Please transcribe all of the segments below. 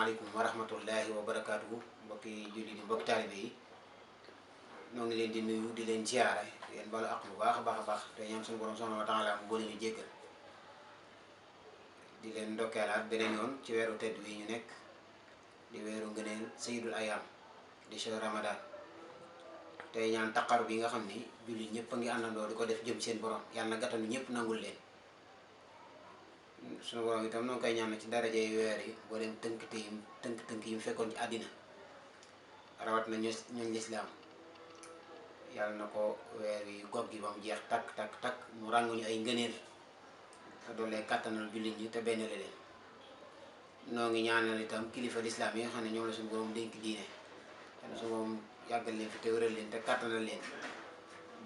asalaamaaleykum wa rahmatullahi wa barakaatuhu mbokki julli di mbokki taalibe yi ñoo ngi leen di nuyu di leen ziyaare yéen balu ak bu baax a baax te ñaan suñu borom subhanahu wa taala mu boole ñu jéggal di leen ndokkeelaat beneen yoon ci weeru tedd wi ñu nekk di weeru ngëneel sayyidul ayam di shahru ramadan tey ñaan taqaru bi nga xam ni julli ñëpp a ngi àndandoo di ko def jëm seen borom yàlla na gàttanu ñëpp nangul leen suñu borom itam noo ngi koy ñaan ci darajey weer yi boo leen tënk yi mu fekkoon ci àddina rawat na ñooñ lislaam yàlla na ko weer yi gog gi ba mu jeex takk mu rànguñu ay ngëneel te doolee kàttanal jullit ñi te benn leen noo ngi ñaanal itam kilifa lislaam yi nga xam ne ñoom la suñu borom dénk diine te suñu borom yàggal leen fi te wéral leen te kàttanal leen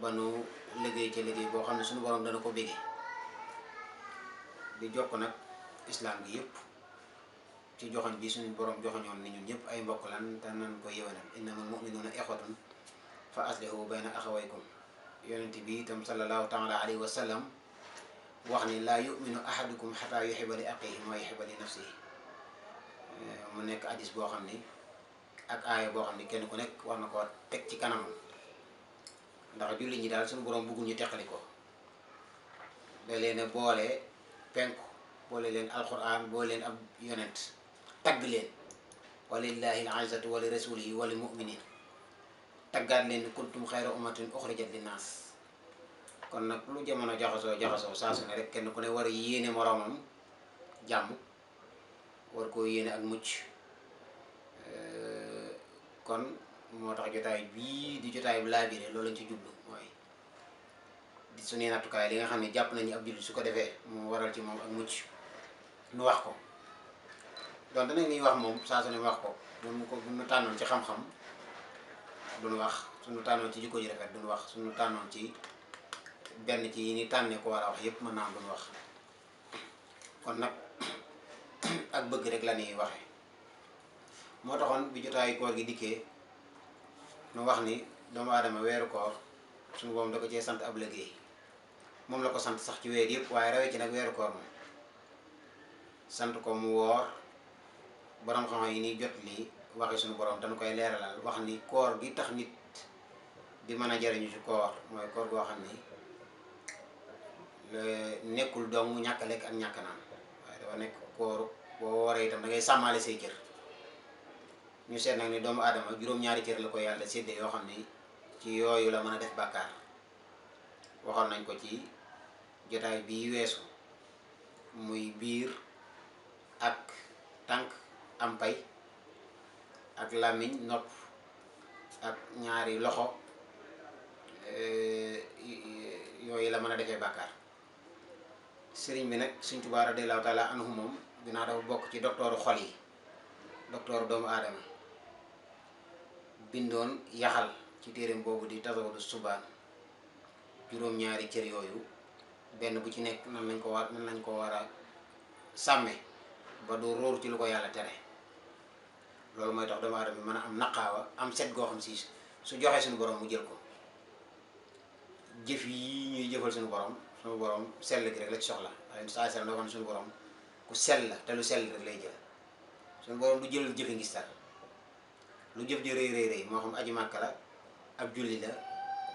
ba nu liggéey ci liggéey boo xam ne suñu borom dana ko bégee di jokk nag islam gi yëpp ci joxoñ bi suñu borom joxoñoon ni ñun ñëpp ay mbokk lan te nan ko yëwanal innamal mu'minuuna ixwatun fa aslihu bayna axawaykum yonent bi itam sallallahu taala alayhi wa sallam wax ni laa yuminu ahadukum xataa yuxiba li aqihi ma yuxiba li nafsihi mu nekk hadis boo xam ni ak aaya boo xam ni kenn ku nekk war na ko teg ci kanamam ndax jullit ñi daal suñu borom bëggul ñu teqali ko da leen boole penku boole leen alquran boole leen ab yonent tagg leen walillahi al-izzatu wa li rasulihi wa lil mu'minin taggaat leen ni kuntum xayra ummatin uxrijat linnaas kon nag lu jamono jaxasoo saa su ne rek kenn ku ne war a yéene moroomam jàmm war koo yéene ak mucc kon moo tax jotaay bii di jotaay bu laabire loolu lañ ci jublu mooy di suñuy nattukaay li nga xam ne jàpp nañu ab jullit su ko defee mu waral ci moom ak mucc nu wax ko donte nag niy wax moom saa su ne wax ko bu nu tànnoon ci xam-xam duñu wax suñu tànnoon ci jikko ji rafet duñu wax suñu tànnoon ci benn ci yi ni tànnee ko war a wax yépp mën naa am duñu wax kon nag ak bëgg rek la ñuy waxee moo taxoon bi jotaayu koor gi dikkee nu wax ni doomu aadama weeru koor suñu boom da ko cee sant ab liggéey moom la ko sant sax ci weer yëpp waaye rawee ci nag weeru koor moom sant ko mu woor borom xam-xam yi ni jot lii waxi suñu borom dañu koy leeralal wax ni koor gi tax nit di mën a jariñu ci koor mooy koor goo xam ni nekkul dong ñàkk lekk ak ñàkk naan waaye dafa nekk koor boo wooree itam da ngay sàmmaale say cër ñu seet nag ni doomu aadama juróom-ñaari cër la ko yàlla séddee yoo xam ni ci yooyu la mën a def bàkkaar waxoon nañ ko ci jotaay bii weesu muy biir ak tànk am pay ak làmmiñ nopp ak ñaari loxo yooyu la mën a defee bàkkaar sëriñ bi nag Sëriñ Tuubaa radiyallaahu taala anhu moom dinaa dafa bokk ci doktooru xol yi doktooru doomu aadama bindoon yaxal ci téereem boobu di tasawudu subaan juróom-ñaari cër yooyu benn bu ci nekk nan lañ ko war a sàmme ba du róor ci lu ko yàlla tere loolu mooy tax doomu aadama bi mën a am naqaawa am set goo xam si su joxee suñu borom mu jël ko jëf yi ñuy jëfal suñu borom sell gi rek la ci soxla waaye saa sell dafa ne suñu borom ku sell la te lu sell rek lay jël suñu borom du jël jëfi ngistal lu jëf ji rëy moo xam aji màkk la ab julli la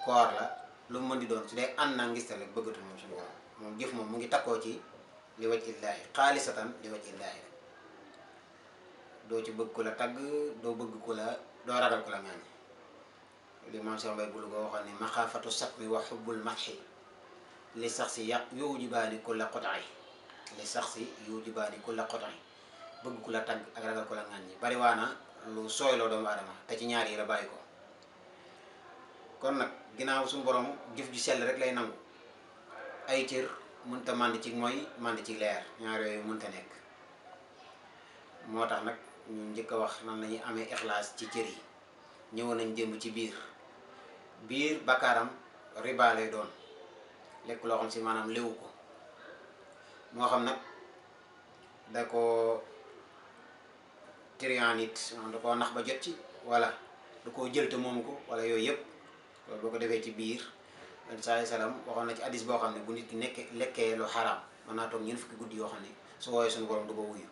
koor la lu mu mën di doon su dee ànd naa ngistal rek bëggatu moom suñu borom moom jëf moom mu ngi takkoo ci li waj illaahi xaalisatan li waj illaahi rek doo ci bëgg ku la tagg doo bëgg ku la doo ragal ku la ŋàññ li maam Cheikh Mbaye bulu ko waxoon ni maxaafatu satmi wa xubbul matxi li sax si yàq yow jibaani ku la xotaay li sax si yow jibaani ku la xotaay bëgg ku la tagg ak ragal ku la ŋàññi bari waana lu sooyloo doomu aadama te ci ñaar yi la bàyyi ko kon nag ginnaaw suñu borom jëf ju sell rek lay nangu ay cër mënta mànd ci mooy mànd ci leer ñaar yooyu mënta nekk moo tax nag ñu njëkk a wax nan lañuy amee ixlaas ci cër yi ñëwoon nañ démb ci biir bakkaaram riba lay doon lekk loo xam si maanaam léwu ko moo xam nag da ko trian it da koo nax ba jot ci wala da koo jël te moomu ko wala yooyu yëpp loolu boo ko defee ci biir sallallahu alayhi wa sallam waxoon na ci hadis boo xam ne bu nit ki lekkee lu xaraam mën naa toog ñeent fukki guddi yoo xam ne su woowee suñu borom du ko wuyu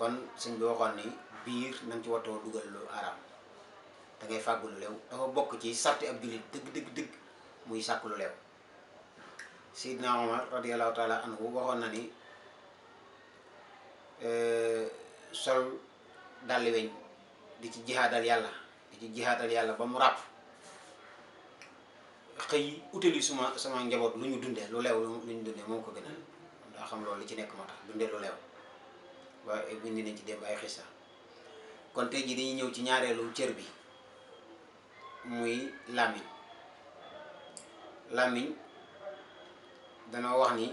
kon sëñ bi waxoon ni biir nañ ci wattoo dugal lu araam da ngay fàggu lu leew dafa bokk ci sarti ab jullit dëgg muy sàkk lu leew. Seydina Omar radiyallahu taala anhu waxoon na ni sol dalli weñ di ci jihaadal yàlla ba mu ràpp xëy utali sama njaboot lu ñu dundee lu leew lu ñu dundee moom ko gënal daa xam loolu li ci nekk moo tax dundee lu leew waaye bindi nañ ci démb ay xissa. kon tey jii dañuy ñëw ci ñaareelu cër bi muy làmmiñ dana wax ni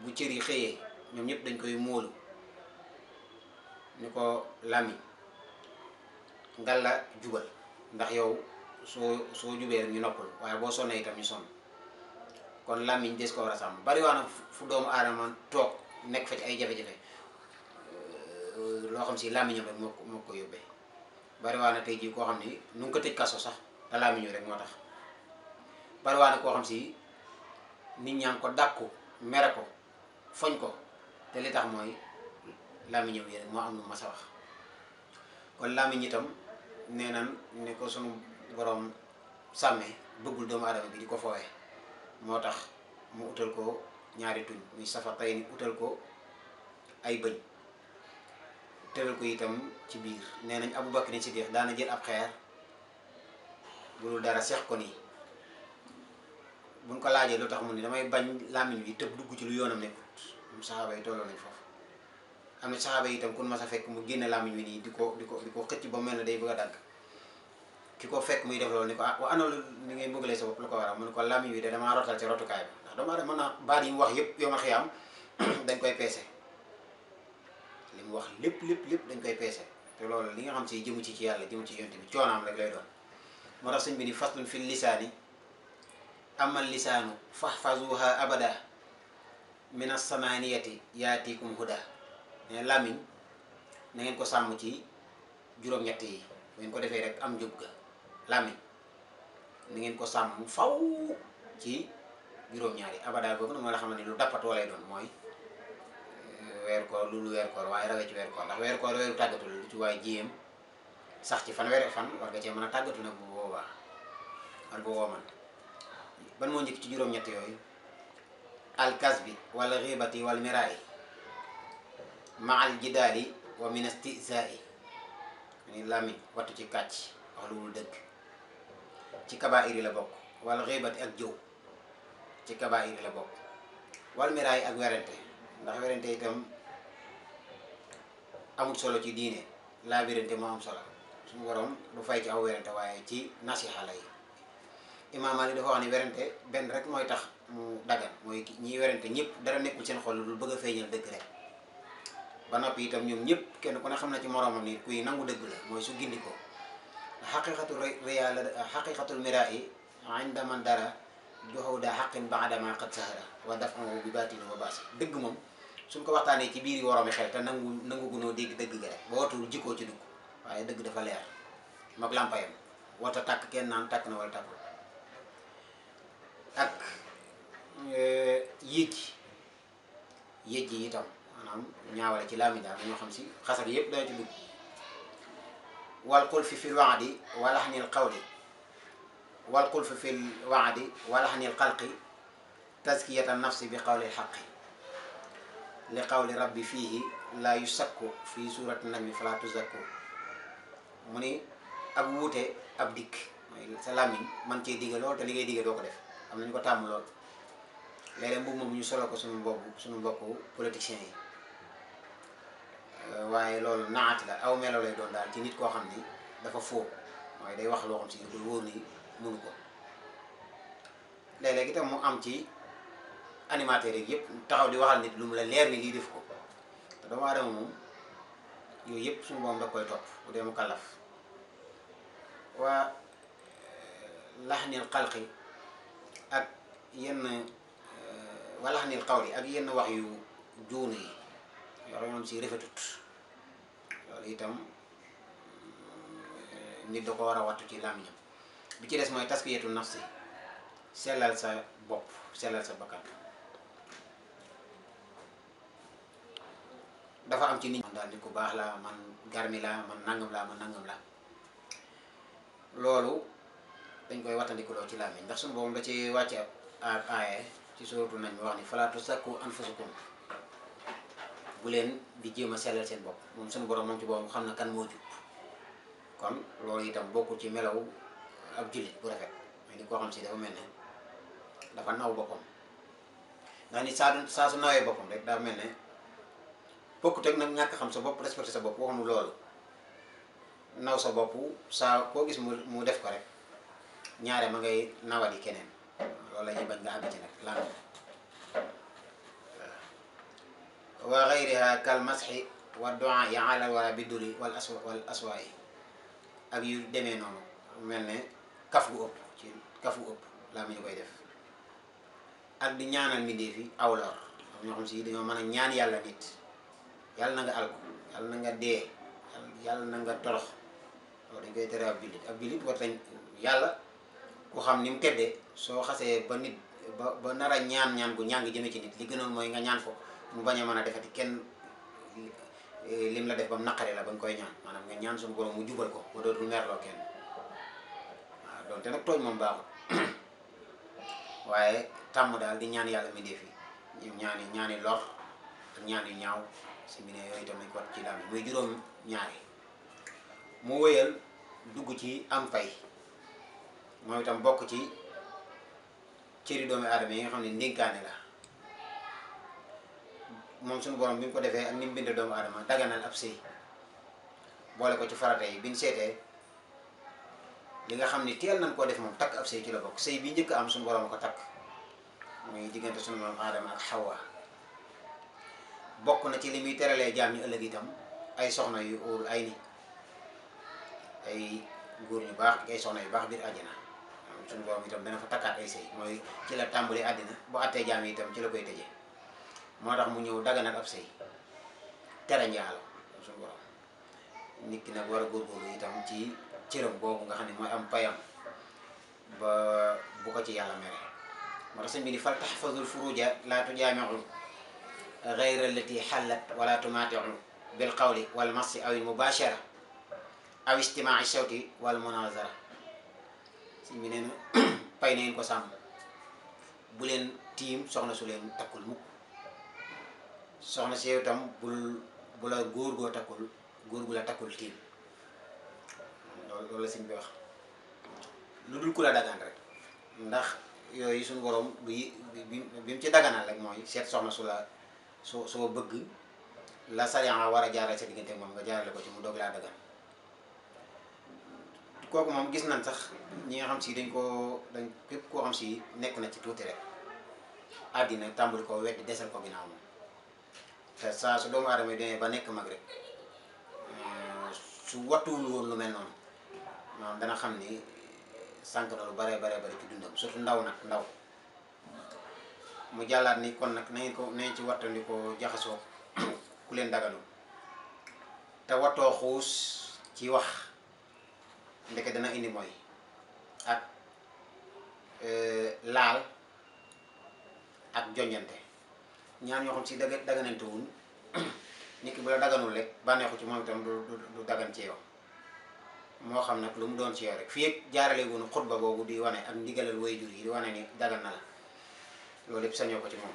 bu cër yi xëyee ñoom ñëpp dañ koy móolu ni ko làmmiñ ngal la jubal ndax yow soo jubee rek ñu noppal waaye boo sonnee itam ñu sonn kon làmmiñ des ko war a sàmm bari waa na fu doomu aadama toog nekk fa ci ay jafe-jafe loo xam si làmmiñam rek moo ko yóbbee. bari waa na tey jii koo xam ni nu ngi ko tëj kaso sax te làmmiñu rek moo tax bari waa na koo xam si nit ñaa ngi ko dàkku mere ko foñ ko te li tax mooy làmmiñam yi rek moo am lu mas a wax. kon làmmiñ itam nee nan ni ko sunu borom sàmmee bëggul doomu aadama bi di ko foowee moo tax mu utal ko ñaari tuñ muy safa tey ni utal ko ay bëñ tëral ko itam ci biir. nee nañ Abu Bakr Siddiq daana jël ab xeer bu dul dara seex ko nii buñ ko laajee lu tax mu ni damay bañ làmmiñ wi tëb dugg ci lu yoonam nekkut. saxaaba yi tolloo nañ foofu. am na saxaaba yi itam kun mas a fekk mu génne làmmiñ wi nii di ko xëcc ba mel ne day bëgg a dagg ki ko fekk muy def loolu ni ko wa ana lu ni ngay bëggalee sa bopp lu ko waral mu ne ko làmmiñ wi de damaa rotal ci rotukaay ba ndax dama mën naa baat yi mu wax yëpp yoo ma xiyaam dañ koy peese li mu wax lépp dañ koy peese te loolu li nga xam si jëmu ci yàlla jëmu ci yonte bi coonaam rek lay doon. moo tax sëñ bi ni faslun fil lisaani amal lisaanu fahfazuha abada min as-samaniyati yaatikum huda. ne làmmiñ na ngeen ko sàmm ci juróom-ñett yi bu ngeen ko defee rek am njub ga. làmmiñ na ngeen ko sàmm faw ci juróom-ñaari abada boobu nag moo la xam ne lu dappatoo lay doon mooy weer koor lu weer koor waaye rawee ci weer koor ndax weer koor weeru tàggatu lu ci waaye jiyam sax ci fanweeri fan war nga cee mën a tàggatu nag bu boobaa man booboo man ban moo njëkk ci juróom-ñett yooyu alkas bi wala xibati wala miraay maal jidaali wa min istizaa'i ni làmmiñ wattu ci kàcc wax lu dul dëgg ci kabaa'ir yi la bokk wala xibati ak jëw ci kabaa'ir yi la bokk wal miraay ak werante ndax werante itam amul solo ci diine laa birante moo am solo suñu borom du fay ci aw werante waaye ci nasiha lay. Imaam Ali dafa wax ni werante benn rek mooy tax mu dagan mooy ñiy werante ñëpp dara nekkul seen xol lu dul bëgg a feeñal dëgg rek ba noppi itam ñoom ñëpp kenn ku ne xam na ci moroomam ni kuy nangu dëgg la mooy su gindi ko. xaqiqatul miraa'i inda man dara juhuda haqqin ba'da ma qad sahara wa daf'uhu bi baatini wa baasi. dëgg moom suñ ko waxtaanee ci biir yi waroomi xel te nangu gunoo dégg dëgg ga rek ba watul jikkoo ci dugg waaye dëgg dafa leer mag làmpayam wata tàkk kenn naan tàkk na wala tàkkul. ak yéej ji itam maanaam ñaawale ci làmmiñ daal ñoo xam si xasar yëpp dana ci dugg. wal xulfi fil wa'di wa lahnil qawli wal xulfi fil wa'di wa lahnil xalqi tazkiyatan nafsi bi qawlil haqqi li qawli rabbi fiihi laa yusakku fii suurati najmi falaa tuzakku. mu ni ak wuute ab dikk mooy sa làmmiñ man cee digge lool te li ngay digge doo ko def am nañu ko tàmm lool léeg-léeg mbubb moom ñu solo ko suñu mbokku politiciens yi waaye loolu naat la aw melo lay doon daal ci nit koo xam ni dafa foo mooy day wax loo xam si du wóor ni mënu ko. léeg-léeg itam mu am ci animateurs yi yëpp taxaw di waxal nit lu mu la leer ni lii def ko te doomu aadama moom yooyu yëpp suñu boom da koy topp bu dee mu kallaf. waa laxnil xalqi ak yenn wa laxnil xawli ak yenn wax yu juunu yi yoo xam si rafetut loolu itam nit da ko war a wattu ci làmmiñam. bi ci des mooy taskiyatu nafsi sellal sa bopp sellal sa bakkan. dafa am ci nit man daal nit ku baax la, man garmi la, man nangam la, man nangam la. loolu dañ koy wattandikuloo ci làmmiñ, ndax suñu boroom da ci wàcce ab aaye ci suuratu nañ wax ni falaa tuzakku anfusakum, bu leen di jéem a sellal seen bopp. moom suñu boroom moom ci boppam xam na kan moo jub. kon loolu itam bokkul ci melaw ab jullit bu rafet, mais ni koo xam si dafa mel ne dafa naw boppam. ndax nit saa su nawee boppam rek dafa mel ne bokkut ak nag ñàkk xam sa bopp, respecté sa bopp, waxuñu loolu. naw sa bopp saa koo gis mu def ko rek ñaare ma ngay nawali keneen, loolu la ñuy bañ nga àgg ci nag lan wa gayriha kal masxi wa du'a ala wala biduri wal aswa yi ak yu demee noonu, mel ne kaf gu ëpp laa mu ñu koy def, ak di ñaanal mbindéef yi aw lor. ñoo xam si dañoo mën a ñaan yàlla nit, yàlla na nga alko, yàlla na nga dee, yàlla na nga torox. loolu dañ koy tere ab jullit war tañ yàlla ku xam ni mu teddee, soo xasee ba nit ba nar a ñaan gu ñàng jëme ci nit, li gënoon mooy nga ñaan ko mu bañ a mën a defati kenn lim la def ba mu naqare la ba nga koy ñaan, maanaam nga ñaan suñu borom mu jubal ko ba dootul merloo kenn. waaw donte nag tooñ moom baaxul waaye tàmm daal di ñaan yàlla mi def yi ñaani lor ak ñaan yu ñaaw si mbine yooyu itam nañ ko wat ci daal muy juróom ñaari. mu wëyal dugg ci am pay, moom itam bokk ci cëri doomi aadama yi nga xam ne ndénkaane la. moom suñu borom bi mu ko defee ak ni mu bindee doomu aadama daganal ab sëy boole ko ci farata yi. bi ñu seetee li nga xam ni teel nañ koo def moom takk ab sëy ci la bokk. sëy bi njëkk am suñu borom a ko takk muy diggante suñu moom aadama ak xawa. bokk na ci li muy teralee jaam ñu ëllëg itam ay soxna yu óorul ay ni ay góor ñu baax ak ay soxna yu baax biir àjjana. suñu borom itam dana fa takkaat ay sëy, mooy ci la tàmbalee àddina bu àttee jaam yi itam ci la koy tëjee. moo tax mu ñëw daganal ab sëy tere njaalo suñu borom. nit ki nag war a góorgóorlu itam ci cëram boobu nga xam ne mooy am payam ba bu ko ci yàlla mere. moo tax sëñ bi ni fal taxfazul furuja la tujaamiu gayra allati xallat wala tumatiu bil qawli wal massi aw il mubashara aw istimaai shawti wal munazara. sëñ bi nee na pay na ngeen ko sàmm, bu leen tiim soxna su leen takkul mukk. soxna si yow itam bu la góor goo takkul, góor gu la takkul tiim. loolu la sëñ bi wax lu dul ku la dagaan rek, ndax yooyu suñu borom bi mu ci daganal rek mooy seet soxna su la soo bëgg la sariya war a jaaral sa diggante moom nga jaarale ko ci mu doog laa dagan. kooku moom gis nañ sax ñi nga xam si dañ képp koo xam si nekk na ci tuuti rek àddina tàmbali ko weddi desal ko ginnaaw moom. te saa su doomu aadama yi demee ba nekk mag rek su wattuwul woon lu mel noonu maanaam dana xam ni sànq na lu bare ci dundam, surtout ndaw mu jàllaat ni kon nag na ngeen ci wattandi ko jaxasoo ku leen daganul te wattoo xuus ci wax ndeke dana indi mooy ak laal ak joññante. ñaan ñoo xam si daganante wuñ nit ki bu la daganul rek bànneexu ci moom itam du dagan ci yow, moo xam nag lu mu doon ci yow rek fii ak jaarale woon xutba boobu di wane ak ndigalal waajur yi di wane ni dagan na la, loolu yëpp sañoo ko ci moom.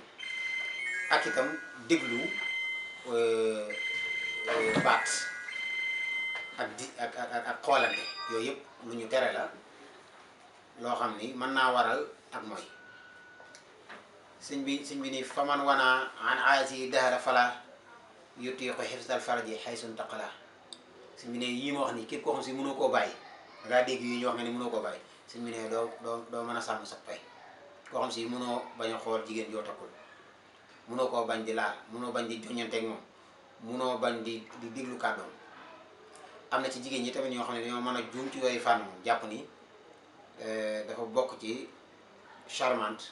ak itam déglu baat ak xoolante, yooyu yëpp lu ñu tere la, loo xam ni mën naa waral ak mooy. sëñ bi ni faman wana an aasi dahara fala yutiqu xifsal farji xaysun taqala. sëñ bi ne yii ma wax ni képp koo xam si mënoo koo bàyyi, dangaa dégg yi ñu wax nga ni mënoo koo bàyyi, sëñ bi ne doo mën a sàmm sa pay. koo xam si mënoo bañ a xool jigéen joo takkul, mënoo koo bañ di laal, mënoo bañ di joññanteeg moom, mënoo bañ di déglu kàddoom. am na ci jigéen ñi tamit ñoo xam ne dañoo mën a juum ci yooyu fànn moom, jàpp ni dafa bokk ci charmante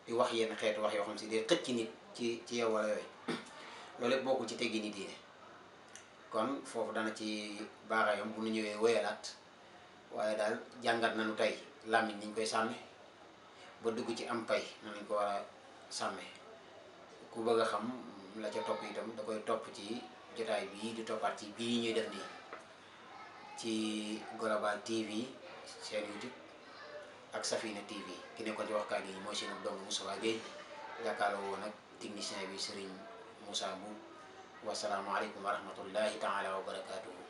di wax yenn xeetu wax yoo xam si day xëcc nit ci yow wala yooyu. loolu lépp bokkul ci teggi ni diine. kon foofu dana ci baaxayam bu nu ñëwee wéyalaat, waaye daal jàngat nañu tey làmmiñ niñ koy sàmme ba dugg ci am pay na lañ ko war a sàmme. ku bëgg a xam la ca topp itam da koy topp ci jotaay bii di toppaat ci bii ñuy def nii ci Global TV seen YouTube ak Safina TV ki nekkoon ci waxtaan yi mooy seen doomu Moustapha Gueye jàkkaarloo woon ak technicien bi Serigne Moussa Mbow wasalaamualeykum wa rahmatullahi taala wa barakaatuhu